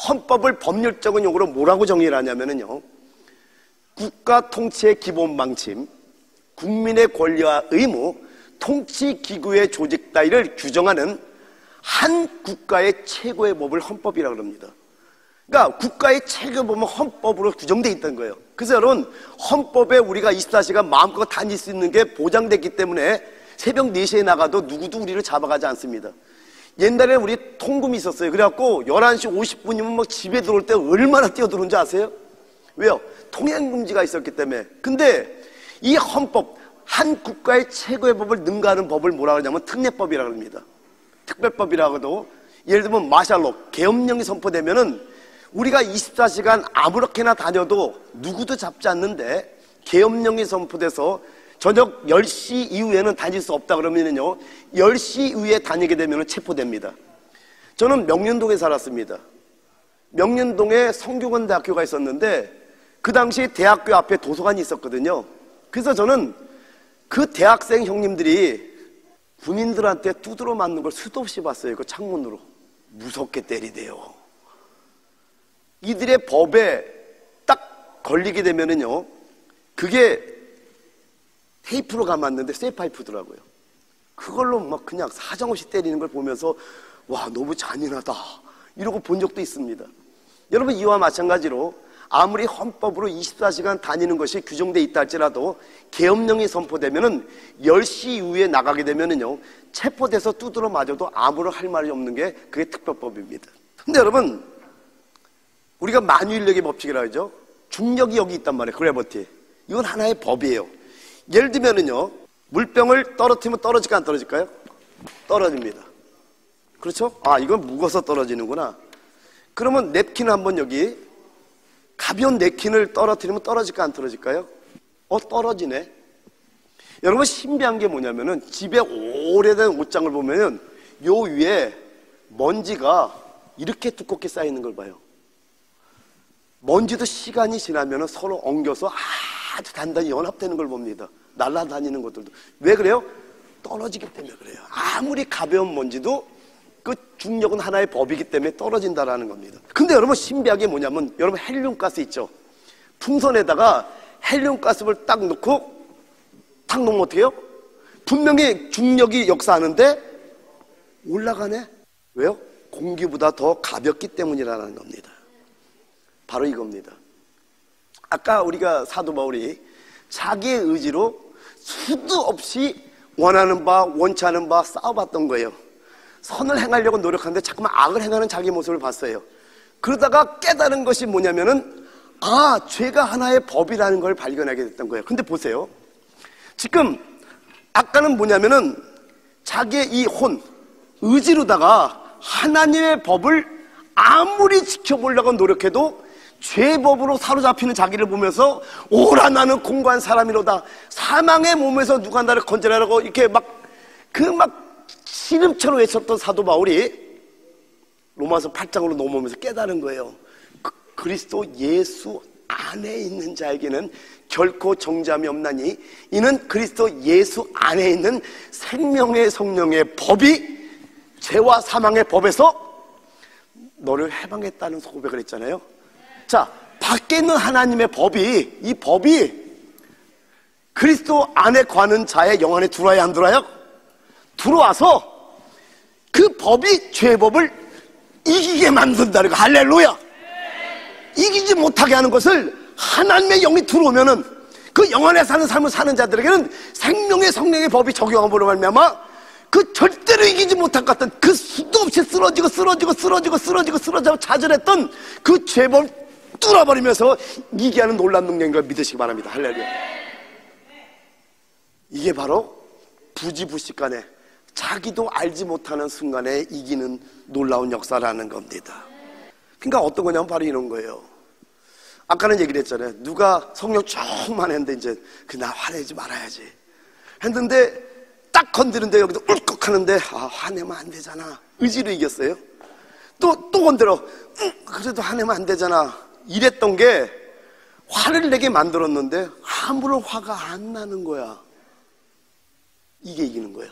헌법을 법률적인 용어로 뭐라고 정의를 하냐면요, 국가 통치의 기본 방침, 국민의 권리와 의무, 통치기구의 조직 따위를 규정하는 한 국가의 최고의 법을 헌법이라고 합니다. 그러니까 국가의 최고의 법은 헌법으로 규정되어 있다는 거예요. 그래서 여러분, 헌법에 우리가 24시간 마음껏 다닐 수 있는 게 보장됐기 때문에 새벽 4시에 나가도 누구도 우리를 잡아가지 않습니다. 옛날에 우리 통금이 있었어요. 그래갖고 11시 50분이면 막 집에 들어올 때 얼마나 뛰어들어온지 아세요? 왜요? 통행금지가 있었기 때문에. 근데 이 헌법, 한 국가의 최고의 법을 능가하는 법을 뭐라 그러냐면 특례법이라고 합니다. 특별법이라고도. 예를 들면 마샬로, 계엄령이 선포되면은 우리가 24시간 아무렇게나 다녀도 누구도 잡지 않는데 계엄령이 선포돼서 저녁 10시 이후에는 다닐 수 없다 그러면은요, 10시 이후에 다니게 되면 체포됩니다. 저는 명륜동에 살았습니다. 명륜동에 성균관대학교가 있었는데 그 당시 대학교 앞에 도서관이 있었거든요. 그래서 저는 그 대학생 형님들이 군인들한테 두드러 맞는 걸 수도 없이 봤어요. 그 창문으로. 무섭게 때리대요. 이들의 법에 딱 걸리게 되면은요, 그게 테이프로 감았는데 쇠파이프더라고요. 그걸로 막 그냥 사정없이 때리는 걸 보면서 와, 너무 잔인하다 이러고 본 적도 있습니다. 여러분, 이와 마찬가지로 아무리 헌법으로 24시간 다니는 것이 규정되어 있다 할지라도 계엄령이 선포되면은 10시 이후에 나가게 되면은요, 체포돼서 두드러 맞아도 아무런 할 말이 없는 게 그게 특별법입니다. 근데 여러분, 우리가 만유인력의 법칙이라고 하죠. 중력이 여기 있단 말이에요. 그래버티. 이건 하나의 법이에요. 예를 들면은요, 물병을 떨어뜨리면 떨어질까 안 떨어질까요? 떨어집니다. 그렇죠? 아, 이건 무거워서 떨어지는구나. 그러면 냅킨을 한번 여기 가벼운 냅킨을 떨어뜨리면 떨어질까 안 떨어질까요? 떨어지네. 여러분, 신비한 게 뭐냐면은 집에 오래된 옷장을 보면은 요 위에 먼지가 이렇게 두껍게 쌓이는 걸 봐요. 먼지도 시간이 지나면은 서로 엉겨서 아주 단단히 연합되는 걸 봅니다. 날아다니는 것들도. 왜 그래요? 떨어지기 때문에 그래요. 아무리 가벼운 먼지도 그 중력은 하나의 법이기 때문에 떨어진다라는 겁니다. 근데 여러분, 신비하게 뭐냐면, 여러분 헬륨가스 있죠? 풍선에다가 헬륨가스를 딱 넣고 탁 놓으면 어떻게 해요? 분명히 중력이 역사하는데 올라가네? 왜요? 공기보다 더 가볍기 때문이라는 겁니다. 바로 이겁니다. 아까 우리가 사도 바울이 자기의 의지로 수도 없이 원하는 바 원치 않은 바 싸워봤던 거예요. 선을 행하려고 노력하는데 자꾸만 악을 행하는 자기 모습을 봤어요. 그러다가 깨달은 것이 뭐냐면은, 아, 죄가 하나의 법이라는 걸 발견하게 됐던 거예요. 근데 보세요. 지금 아까는 뭐냐면은 자기의 이 의지로다가 하나님의 법을 아무리 지켜보려고 노력해도 죄법으로 사로잡히는 자기를 보면서, 오라 나는 공고한 사람이로다, 사망의 몸에서 누가 나를 건져내라고 이렇게 신음처럼 외쳤던 사도 바울이 로마서 8장으로 넘어오면서 깨달은 거예요. 그리스도 예수 안에 있는 자에게는 결코 정죄함이 없나니 이는 그리스도 예수 안에 있는 생명의 성령의 법이 죄와 사망의 법에서 너를 해방했다는 고백을 했잖아요. 자, 밖에 있는 하나님의 법이, 이 법이 그리스도 안에 거하는 자의 영 안에 들어와야 안 들어와요? 들어와서 그 법이 죄법을 이기게 만든다는 거. 할렐루야. 이기지 못하게 하는 것을 하나님의 영이 들어오면은 그 영 안에 사는 삶을 사는 자들에게는 생명의 성령의 법이 적용함으로 말미암아 그 절대로 이기지 못할 것 같던, 그 수도 없이 쓰러지고 좌절했던 그 죄법을 뚫어버리면서 이기게 하는 놀라운 능력인 걸 믿으시기 바랍니다. 할렐루야. 이게 바로 부지불식간에 자기도 알지 못하는 순간에 이기는 놀라운 역사라는 겁니다. 그러니까 어떤 거냐면 바로 이런 거예요. 아까는 얘기를 했잖아요. 누가 성령 조금만 했는데 이제 나 화내지 말아야지 했는데 딱 건드는데 여기도 울컥 하는데, 아, 화내면 안 되잖아. 의지로 이겼어요. 또 건드려. 그래도 화내면 안 되잖아. 이랬던 게 화를 내게 만들었는데 아무런 화가 안 나는 거야. 이게 이기는 거예요.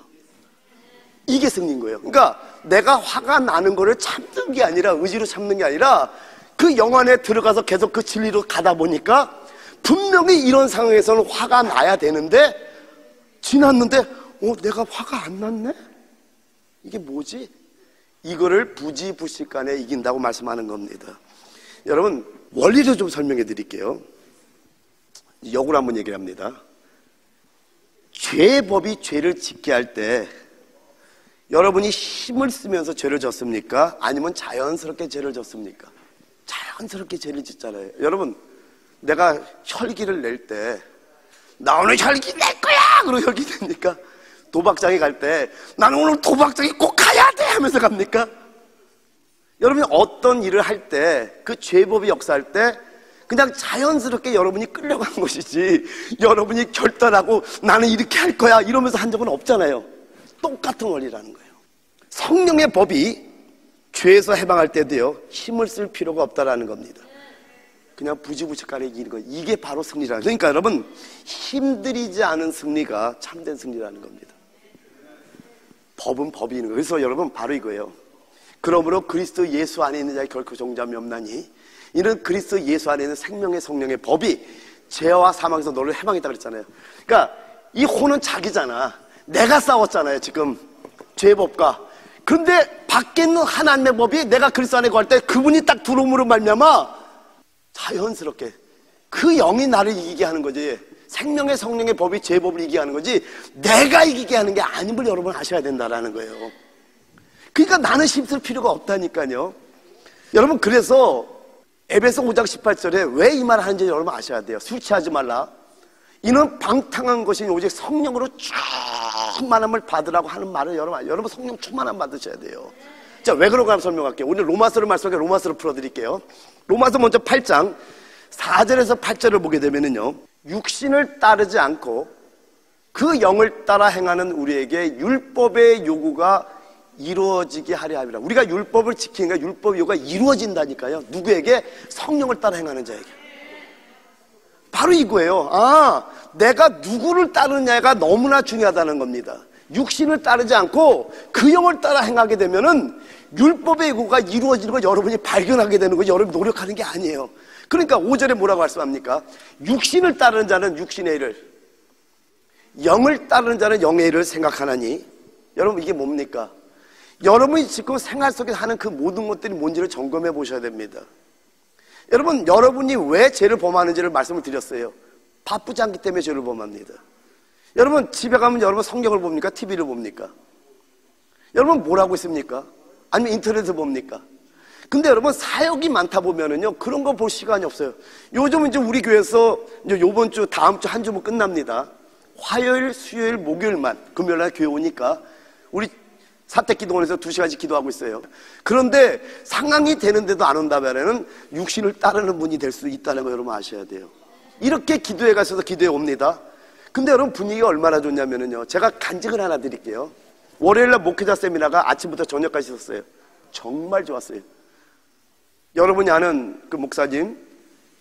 이게 승리인 거예요. 그러니까 내가 화가 나는 거를 참는 게 아니라, 의지로 참는 게 아니라 그 영 안에 들어가서 계속 그 진리로 가다 보니까 분명히 이런 상황에서는 화가 나야 되는데 지났는데 내가 화가 안 났네? 이게 뭐지? 이거를 부지불식간에 이긴다고 말씀하는 겁니다. 여러분, 원리를 좀 설명해 드릴게요. 역으로 한번 얘기를 합니다. 죄법이 죄를 짓게 할 때 여러분이 힘을 쓰면서 죄를 졌습니까? 아니면 자연스럽게 죄를 졌습니까? 자연스럽게 죄를 짓잖아요. 여러분, 내가 혈기를 낼 때 나 오늘 혈기 낼 거야! 그러고 혈기 냅니까? 도박장에 갈 때 나는 오늘 도박장에 꼭 가야 돼! 하면서 갑니까? 여러분이 어떤 일을 할 때, 그 죄법이 역사할 때 그냥 자연스럽게 여러분이 끌려간 것이지, 여러분이 결단하고 나는 이렇게 할 거야 이러면서 한 적은 없잖아요. 똑같은 원리라는 거예요. 성령의 법이 죄에서 해방할 때도요, 힘을 쓸 필요가 없다라는 겁니다. 그냥 부지부지간에 이기는 거예요. 이게 바로 승리라는 거예요. 그러니까 여러분, 힘들이지 않은 승리가 참된 승리라는 겁니다. 법은 법이는 거예요. 그래서 여러분, 바로 이거예요. 그러므로 그리스도 예수 안에 있는 자의 결코 정죄함이 없나니 이는 그리스도 예수 안에 있는 생명의 성령의 법이 죄와 사망에서 너를 해방했다 그랬잖아요. 그러니까 이 혼은 자기잖아. 내가 싸웠잖아요, 지금 죄법과. 그런데 밖에 있는 하나님의 법이 내가 그리스도 안에 거할 때 그분이 딱 들어옴으로 말미암아 자연스럽게 그 영이 나를 이기게 하는 거지. 생명의 성령의 법이 죄법을 이기게 하는 거지, 내가 이기게 하는 게 아님을 여러분 아셔야 된다라는 거예요. 그러니까 나는 힘쓸 필요가 없다니까요. 여러분, 그래서 에베소 5장 18절에 왜 이 말을 하는지 여러분 아셔야 돼요. 술 취하지 말라. 이는 방탕한 것이 오직 성령으로 충만함을 받으라고 하는 말을 여러분 성령 충만함 받으셔야 돼요. 자, 왜 그런가 한번 설명할게요. 오늘 로마서를 말씀하게 로마서를 풀어드릴게요. 로마서 먼저 8장 4절에서 8절을 보게 되면은요, 육신을 따르지 않고 그 영을 따라 행하는 우리에게 율법의 요구가 이루어지게 하려 함이라. 우리가 율법을 지키니까 율법의 요구가 이루어진다니까요. 누구에게? 성령을 따라 행하는 자에게. 바로 이거예요. 내가 누구를 따르느냐가 너무나 중요하다는 겁니다. 육신을 따르지 않고 그 영을 따라 행하게 되면은 율법의 요구가 이루어지는 걸 여러분이 발견하게 되는 거, 여러분이 노력하는 게 아니에요. 그러니까 5절에 뭐라고 말씀합니까? 육신을 따르는 자는 육신의 일을, 영을 따르는 자는 영의 일을 생각하나니. 여러분, 이게 뭡니까? 여러분이 지금 생활 속에서 하는 그 모든 것들이 뭔지를 점검해 보셔야 됩니다. 여러분, 여러분이 왜 죄를 범하는지를 말씀을 드렸어요. 바쁘지 않기 때문에 죄를 범합니다. 여러분, 집에 가면 여러분 성경을 봅니까? TV를 봅니까? 여러분 뭘 하고 있습니까? 아니면 인터넷을 봅니까? 근데 여러분, 사역이 많다 보면은요, 그런 거 볼 시간이 없어요. 요즘은 이제 우리 교회에서 이제 요번 주, 다음 주 한 주면 끝납니다. 화요일, 수요일, 목요일만, 금요일 날 교회 오니까 우리 사택기도원에서 2시간씩 기도하고 있어요. 그런데 상황이 되는데도 안 온다면은 육신을 따르는 분이 될 수 있다는 거 여러분 아셔야 돼요. 이렇게 기도회 가셔서 기도해 옵니다. 근데 여러분, 분위기가 얼마나 좋냐면은요, 제가 간증을 하나 드릴게요. 월요일날 목회자 세미나가 아침부터 저녁까지 있었어요. 정말 좋았어요. 여러분이 아는 그 목사님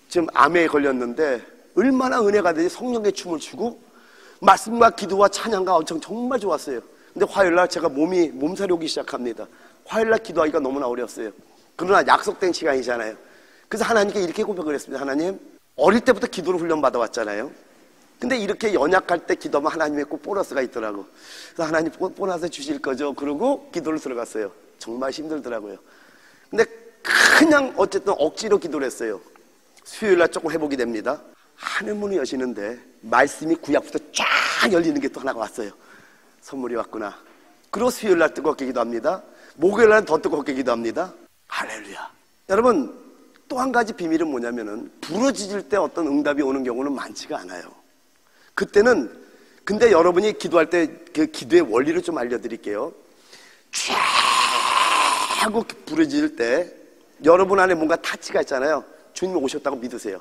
지금 암에 걸렸는데 얼마나 은혜가 되지. 성령의 춤을 추고 말씀과 기도와 찬양과 엄청 정말 좋았어요. 근데 화요일날 제가 몸살이 오기 시작합니다. 화요일날 기도하기가 너무나 어려웠어요. 그러나 약속된 시간이잖아요. 그래서 하나님께 이렇게 고백을 했습니다. 하나님, 어릴 때부터 기도를 훈련받아왔잖아요. 근데 이렇게 연약할 때 기도하면 하나님의 꼭 보너스가 있더라고. 그래서 하나님 보너스 주실 거죠. 그러고 기도를 들어갔어요. 정말 힘들더라고요. 근데 그냥 어쨌든 억지로 기도를 했어요. 수요일날 조금 회복이 됩니다. 하늘문이 여시는데 말씀이 구약부터 쫙 열리는 게 또 하나가 왔어요. 선물이 왔구나. 그리고 수요일날 뜨겁게 기도합니다. 목요일날 더 뜨겁게 기도합니다. 할렐루야. 여러분, 또 한 가지 비밀은 뭐냐면은 부러지질 때 어떤 응답이 오는 경우는 많지가 않아요. 그때는, 근데 여러분이 기도할 때 그 기도의 원리를 좀 알려드릴게요. 쫙 하고 부러질 때 여러분 안에 뭔가 타치가 있잖아요. 주님이 오셨다고 믿으세요.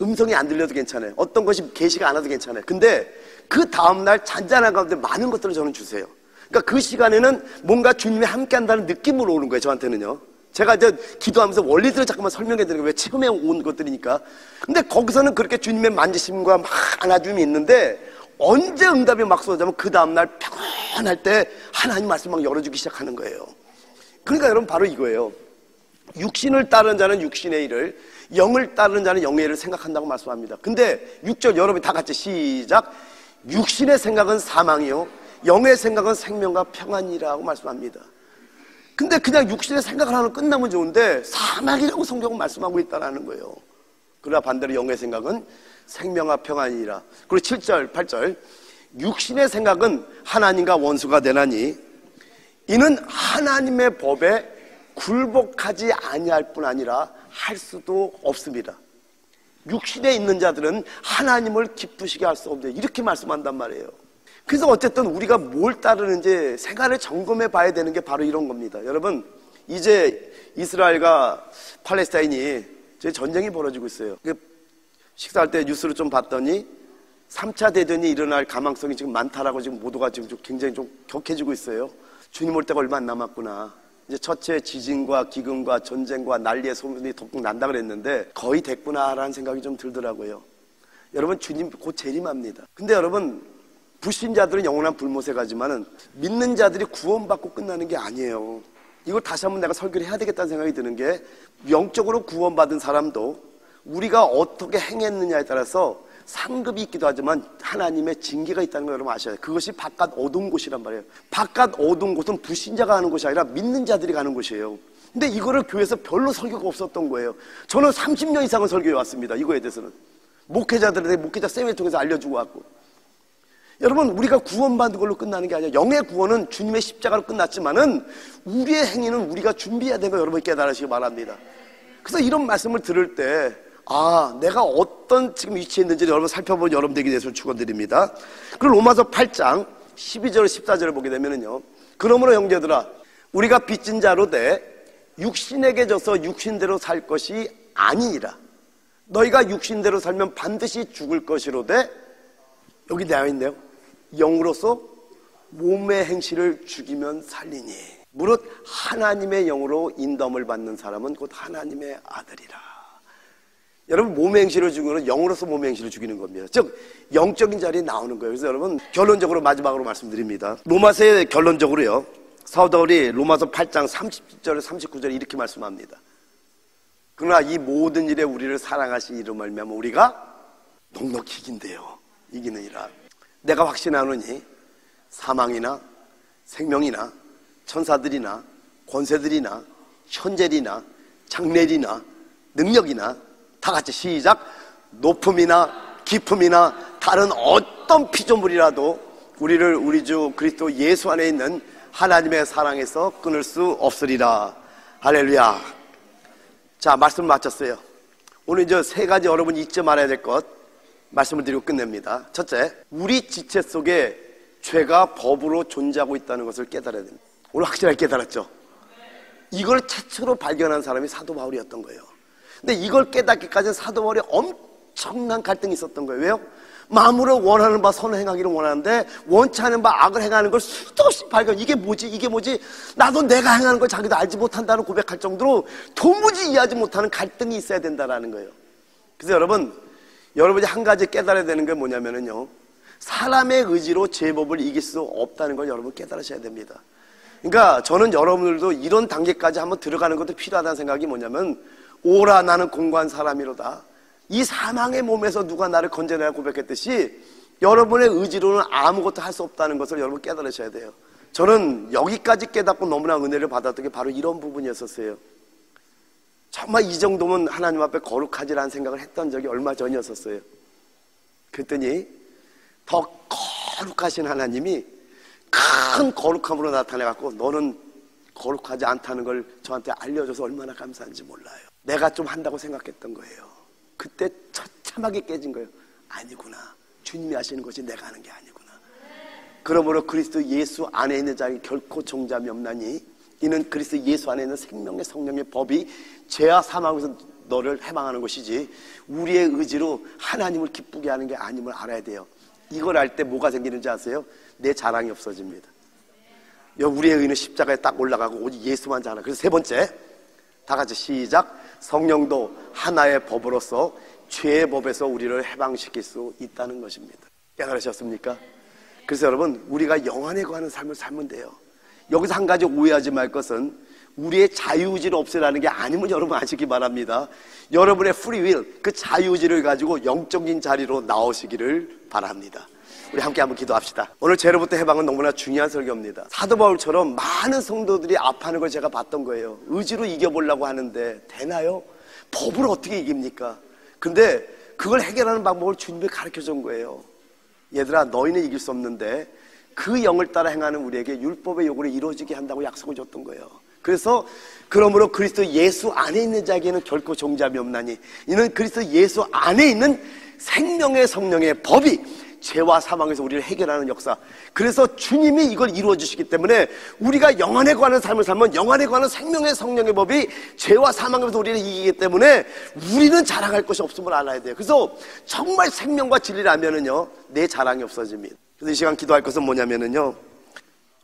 음성이 안 들려도 괜찮아요. 어떤 것이 계시가 안 와도 괜찮아요. 근데 그 다음날 잔잔한 가운데 많은 것들을 저는 주세요. 그러니까 그 시간에는 뭔가 주님이 함께 한다는 느낌으로 오는 거예요, 저한테는요. 제가 이제 기도하면서 원리들을 잠깐만 설명해 드리는 거예요. 왜 처음에 온 것들이니까. 근데 거기서는 그렇게 주님의 만지심과 막 안아줌이 있는데 언제 응답이 막 쏟아지면 그 다음날 평안할 때 하나님 말씀 막 열어주기 시작하는 거예요. 그러니까 여러분, 바로 이거예요. 육신을 따르는 자는 육신의 일을, 영을 따르는 자는 영의 일을 생각한다고 말씀합니다. 근데 6절 여러분이 다 같이 시작. 육신의 생각은 사망이요 영의 생각은 생명과 평안이라고 말씀합니다. 근데 그냥 육신의 생각을 하면 끝나면 좋은데 사망이라고 성경은 말씀하고 있다는 거예요. 그러나 반대로 영의 생각은 생명과 평안이라. 그리고 7절 8절 육신의 생각은 하나님과 원수가 되나니 이는 하나님의 법에 굴복하지 아니할 뿐 아니라 할 수도 없습니다. 육신에 있는 자들은 하나님을 기쁘시게 할 수 없는데 이렇게 말씀한단 말이에요. 그래서 어쨌든 우리가 뭘 따르는지 생활을 점검해 봐야 되는 게 바로 이런 겁니다. 여러분, 이제 이스라엘과 팔레스타인이 전쟁이 벌어지고 있어요. 식사할 때 뉴스를 좀 봤더니 3차 대전이 일어날 가망성이 지금 많다라고 지금 모두가 지금 굉장히 좀 격해지고 있어요. 주님 올 때가 얼마 안 남았구나. 이제 첫째 지진과 기근과 전쟁과 난리의 소문이 덕분 난다 그랬는데 거의 됐구나라는 생각이 좀 들더라고요. 여러분, 주님 곧 재림합니다. 근데 여러분, 불신자들은 영원한 불못에 가지만은 믿는 자들이 구원받고 끝나는 게 아니에요. 이걸 다시 한번 내가 설교를 해야 되겠다는 생각이 드는 게, 영적으로 구원받은 사람도 우리가 어떻게 행했느냐에 따라서 상급이 있기도 하지만 하나님의 징계가 있다는 걸 여러분 아셔야 돼요. 그것이 바깥 어두운 곳이란 말이에요. 바깥 어두운 곳은 불신자가 가는 곳이 아니라 믿는 자들이 가는 곳이에요. 근데 이거를 교회에서 별로 설교가 없었던 거예요. 저는 30년 이상은 설교해 왔습니다. 이거에 대해서는 목회자들한테 목회자 쌤을 통해서 알려주고 왔고. 여러분, 우리가 구원받은 걸로 끝나는 게 아니라 영의 구원은 주님의 십자가로 끝났지만은 우리의 행위는 우리가 준비해야 되는 거 여러분 깨달으시기 바랍니다. 그래서 이런 말씀을 들을 때 내가 어떤 지금 위치에 있는지 여러분 살펴본 여러분들에게 대해서 축원드립니다. 그리고 로마서 8장 12절 14절을 보게 되면은요, 그러므로 형제들아, 우리가 빚진 자로 돼 육신에게 져서 육신대로 살 것이 아니니라. 너희가 육신대로 살면 반드시 죽을 것이로되, 여기 나와 있네요. 영으로서 몸의 행실을 죽이면 살리니 무릇 하나님의 영으로 인도함을 받는 사람은 곧 하나님의 아들이라. 여러분, 몸의 행실을 죽이는 건 영으로서 몸의 행실을 죽이는 겁니다. 즉 영적인 자리에 나오는 거예요. 그래서 여러분, 결론적으로 마지막으로 말씀드립니다. 로마서의 결론적으로요, 사도 바울이 로마서 8장 30절 39절에 이렇게 말씀합니다. 그러나 이 모든 일에 우리를 사랑하신 이로 말미암아 우리가 넉넉히 이기느니라. 내가 확신하노니 사망이나 생명이나 천사들이나 권세들이나 현재리나 장래리나 능력이나 다 같이 시작. 높음이나 깊음이나 다른 어떤 피조물이라도 우리를 우리 주 그리스도 예수 안에 있는 하나님의 사랑에서 끊을 수 없으리라. 할렐루야. 자, 말씀 마쳤어요. 오늘 이제 세 가지 여러분이 잊지 말아야 될 것 말씀을 드리고 끝냅니다. 첫째, 우리 지체 속에 죄가 법으로 존재하고 있다는 것을 깨달아야 됩니다. 오늘 확실하게 깨달았죠? 이걸 최초로 발견한 사람이 사도 바울이었던 거예요. 근데 이걸 깨닫기까지는 사도 바울이 엄청난 갈등이 있었던 거예요. 왜요? 마음으로 원하는 바 선을 행하기를 원하는데 원치 않은 바 악을 행하는 걸 수도 없이 발견. 이게 뭐지? 나도 내가 행하는 걸 자기도 알지 못한다는 고백할 정도로 도무지 이해하지 못하는 갈등이 있어야 된다는 거예요. 그래서 여러분이 한 가지 깨달아야 되는 게 뭐냐면요, 사람의 의지로 제법을 이길 수 없다는 걸 여러분 깨달으셔야 됩니다. 그러니까 저는 여러분들도 이런 단계까지 한번 들어가는 것도 필요하다는 생각이 뭐냐면, 오라 나는 공고한 사람이로다. 이 사망의 몸에서 누가 나를 건져내라 고백했듯이 여러분의 의지로는 아무것도 할 수 없다는 것을 여러분 깨달으셔야 돼요. 저는 여기까지 깨닫고 너무나 은혜를 받았던 게 바로 이런 부분이었었어요. 정말 이 정도면 하나님 앞에 거룩하지라는 생각을 했던 적이 얼마 전이었었어요. 그랬더니 더 거룩하신 하나님이 큰 거룩함으로 나타나갖고 너는 거룩하지 않다는 걸 저한테 알려줘서 얼마나 감사한지 몰라요. 내가 좀 한다고 생각했던 거예요. 그때 처참하게 깨진 거예요. 아니구나. 주님이 하시는 것이 내가 하는 게 아니구나. 그러므로 그리스도 예수 안에 있는 자에게 결코 정죄함이 없나니 이는 그리스도 예수 안에 있는 생명의 성령의 법이 죄와 사망에서 너를 해방하는 것이지 우리의 의지로 하나님을 기쁘게 하는 게 아님을 알아야 돼요. 이걸 알 때 뭐가 생기는지 아세요? 내 자랑이 없어집니다. 우리의 의는 십자가에 딱 올라가고 오직 예수만 자라. 그래서 세 번째, 다 같이 시작. 성령도 하나의 법으로서 죄의 법에서 우리를 해방시킬 수 있다는 것입니다. 깨달으셨습니까? 그래서 여러분, 우리가 영안에 관한 삶을 살면 돼요. 여기서 한 가지 오해하지 말 것은 우리의 자유의지를 없애라는 게 아님을 여러분 아시기 바랍니다. 여러분의 프리윌, 그 자유의지를 가지고 영적인 자리로 나오시기를 바랍니다. 우리 함께 한번 기도합시다. 오늘 죄로부터 해방은 너무나 중요한 설교입니다. 사도 바울처럼 많은 성도들이 아파하는 걸 제가 봤던 거예요. 의지로 이겨보려고 하는데 되나요? 법으로 어떻게 이깁니까? 근데 그걸 해결하는 방법을 주님이 가르쳐준 거예요. 얘들아, 너희는 이길 수 없는데 그 영을 따라 행하는 우리에게 율법의 요구를 이루어지게 한다고 약속을 줬던 거예요. 그래서 그러므로 그리스도 예수 안에 있는 자에게는 결코 종잡이 없나니 이는 그리스도 예수 안에 있는 생명의 성령의 법이 죄와 사망에서 우리를 해결하는 역사. 그래서 주님이 이걸 이루어 주시기 때문에 우리가 영안에 관한 삶을 살면 영안에 관한 생명의 성령의 법이 죄와 사망에서 우리를 이기기 때문에 우리는 자랑할 것이 없음을 알아야 돼요. 그래서 정말 생명과 진리를 알면은요 내 자랑이 없어집니다. 그래서 이 시간 기도할 것은 뭐냐면은요,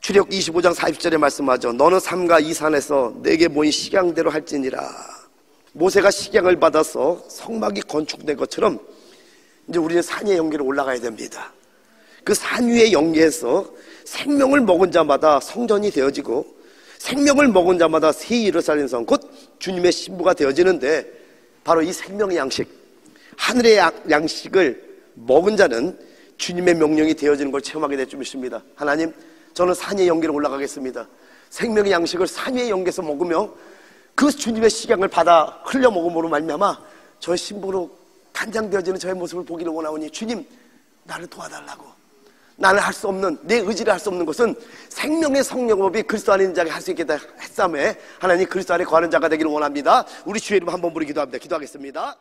출애굽 25장 40절에 말씀하죠. 너는 삼가 이 산에서 내게 모인 식양대로 할지니라. 모세가 식양을 받아서 성막이 건축된 것처럼 이제 우리는 산 위의 영계로 올라가야 됩니다. 그 산 위의 영계에서 생명을 먹은 자마다 성전이 되어지고 생명을 먹은 자마다 새 예루살렘 성 곧 주님의 신부가 되어지는데, 바로 이 생명의 양식, 하늘의 양식을 먹은 자는 주님의 명령이 되어지는 걸 체험하게 될 줄 믿습니다. 하나님, 저는 산 위의 영계로 올라가겠습니다. 생명의 양식을 산 위의 영계에서 먹으며 그 주님의 식양을 받아 흘려 먹음으로 말미암아 저의 신부로 단장되어지는 저의 모습을 보기를 원하오니 주님, 나를 도와달라고. 나는 할 수 없는, 내 의지를 할 수 없는 것은 생명의 성령법이 그리스도 안에 있는 자가 할 수 있겠다 했사매 하나님 그리스도 안에 거하는 자가 되기를 원합니다. 우리 주의 이름 한번 부르기도 합니다. 기도하겠습니다.